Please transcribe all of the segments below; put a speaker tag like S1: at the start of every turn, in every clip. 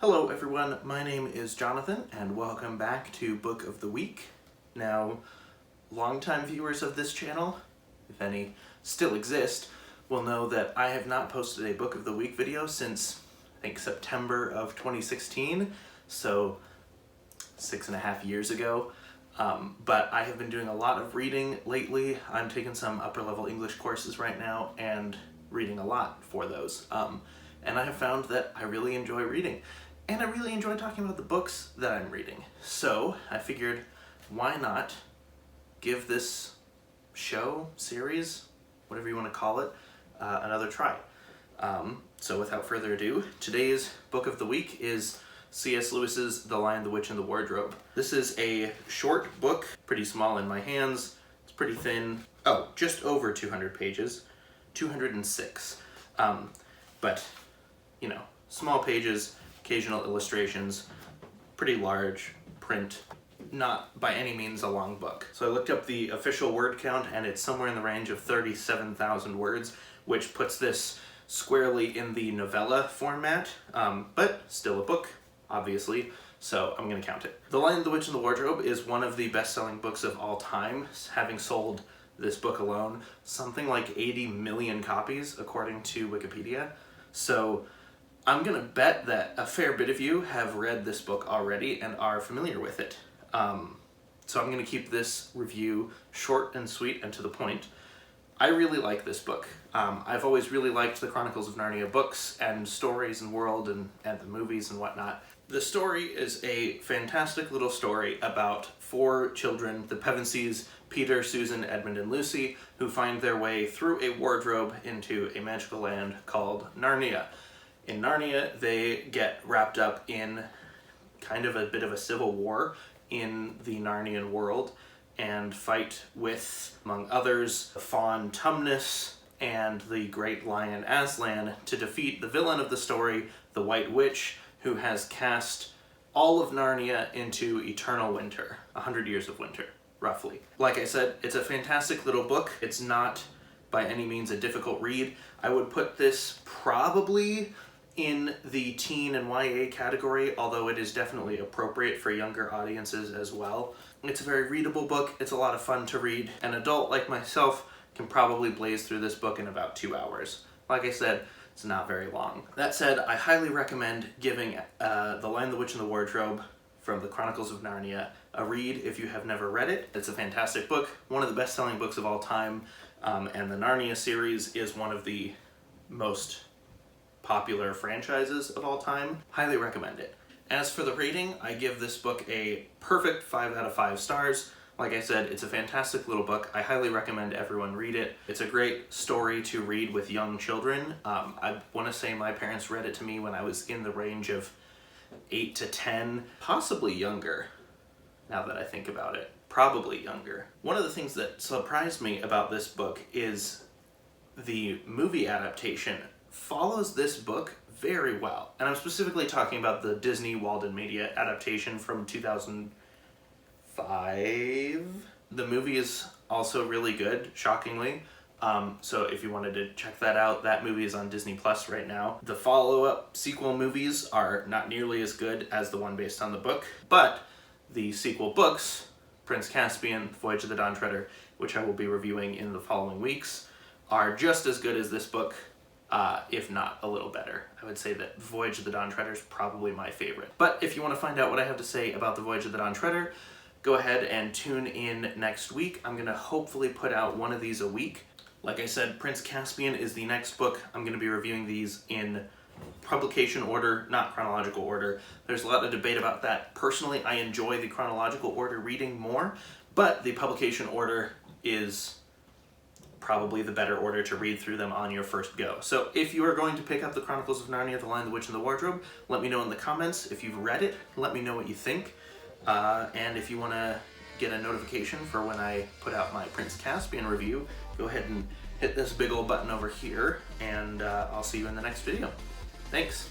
S1: Hello everyone, my name is Jonathan and welcome back to Book of the Week. Now, longtime viewers of this channel, if any still exist, will know that I have not posted a Book of the Week video since, I think, September of 2016, so 6.5 years ago. But I have been doing a lot of reading lately. I'm taking some upper level English courses right now and reading a lot for those. And I have found that I really enjoy reading. And I really enjoy talking about the books that I'm reading. So I figured, why not give this show, series, whatever you want to call it, another try. So without further ado, today's book of the week is C.S. Lewis's The Lion, the Witch, and the Wardrobe. This is a short book, pretty small in my hands. It's pretty thin. Oh, just over 200 pages, 206. But, you know, small pages, occasional illustrations, pretty large print, not by any means a long book. So I looked up the official word count and it's somewhere in the range of 37,000 words, which puts this squarely in the novella format, but still a book, obviously, so I'm gonna count it. The Lion, the Witch, and the Wardrobe is one of the best-selling books of all time, having sold this book alone something like 80 million copies according to Wikipedia. So I'm gonna bet that a fair bit of you have read this book already and are familiar with it. So I'm gonna keep this review short and sweet and to the point. I really like this book. I've always really liked the Chronicles of Narnia books and stories and world and the movies and whatnot. The story is a fantastic little story about 4 children, the Pevensies, Peter, Susan, Edmund, and Lucy, who find their way through a wardrobe into a magical land called Narnia. In Narnia, they get wrapped up in kind of a bit of a civil war in the Narnian world and fight with, among others, the fawn Tumnus and the great lion Aslan to defeat the villain of the story, the White Witch, who has cast all of Narnia into eternal winter, 100 years of winter, roughly. Like I said, it's a fantastic little book. It's not by any means a difficult read. I would put this probably in the teen and YA category, although it is definitely appropriate for younger audiences as well. It's a very readable book. It's a lot of fun to read. An adult like myself can probably blaze through this book in about 2 hours. Like I said, it's not very long. That said, I highly recommend giving The Lion, the Witch, and the Wardrobe from the Chronicles of Narnia a read if you have never read it. It's a fantastic book, one of the best-selling books of all time, and the Narnia series is one of the most popular franchises of all time. Highly recommend it. As for the rating, I give this book a perfect 5 out of 5 stars. Like I said, it's a fantastic little book. I highly recommend everyone read it. It's a great story to read with young children. I want to say my parents read it to me when I was in the range of 8 to 10, possibly younger, now that I think about it. Probably younger. One of the things that surprised me about this book is the movie adaptation follows this book very well. And I'm specifically talking about the Disney Walden Media adaptation from 2005. The movie is also really good, shockingly. So if you wanted to check that out, that movie is on Disney Plus right now. The follow-up sequel movies are not nearly as good as the one based on the book, but the sequel books, Prince Caspian, Voyage of the Dawn Treader, which I will be reviewing in the following weeks, are just as good as this book, if not a little better. I would say that Voyage of the Dawn Treader is probably my favorite. But if you want to find out what I have to say about the Voyage of the Dawn Treader, go ahead and tune in next week. I'm going to hopefully put out one of these a week. Like I said, Prince Caspian is the next book. I'm going to be reviewing these in publication order, not chronological order. There's a lot of debate about that. Personally, I enjoy the chronological order reading more, but the publication order is probably the better order to read through them on your first go. So if you are going to pick up the Chronicles of Narnia, The Lion, the Witch, and the Wardrobe, let me know in the comments. If you've read it, let me know what you think. And if you want to get a notification for when I put out my Prince Caspian review, go ahead and hit this big old button over here, and I'll see you in the next video. Thanks.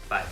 S1: Bye.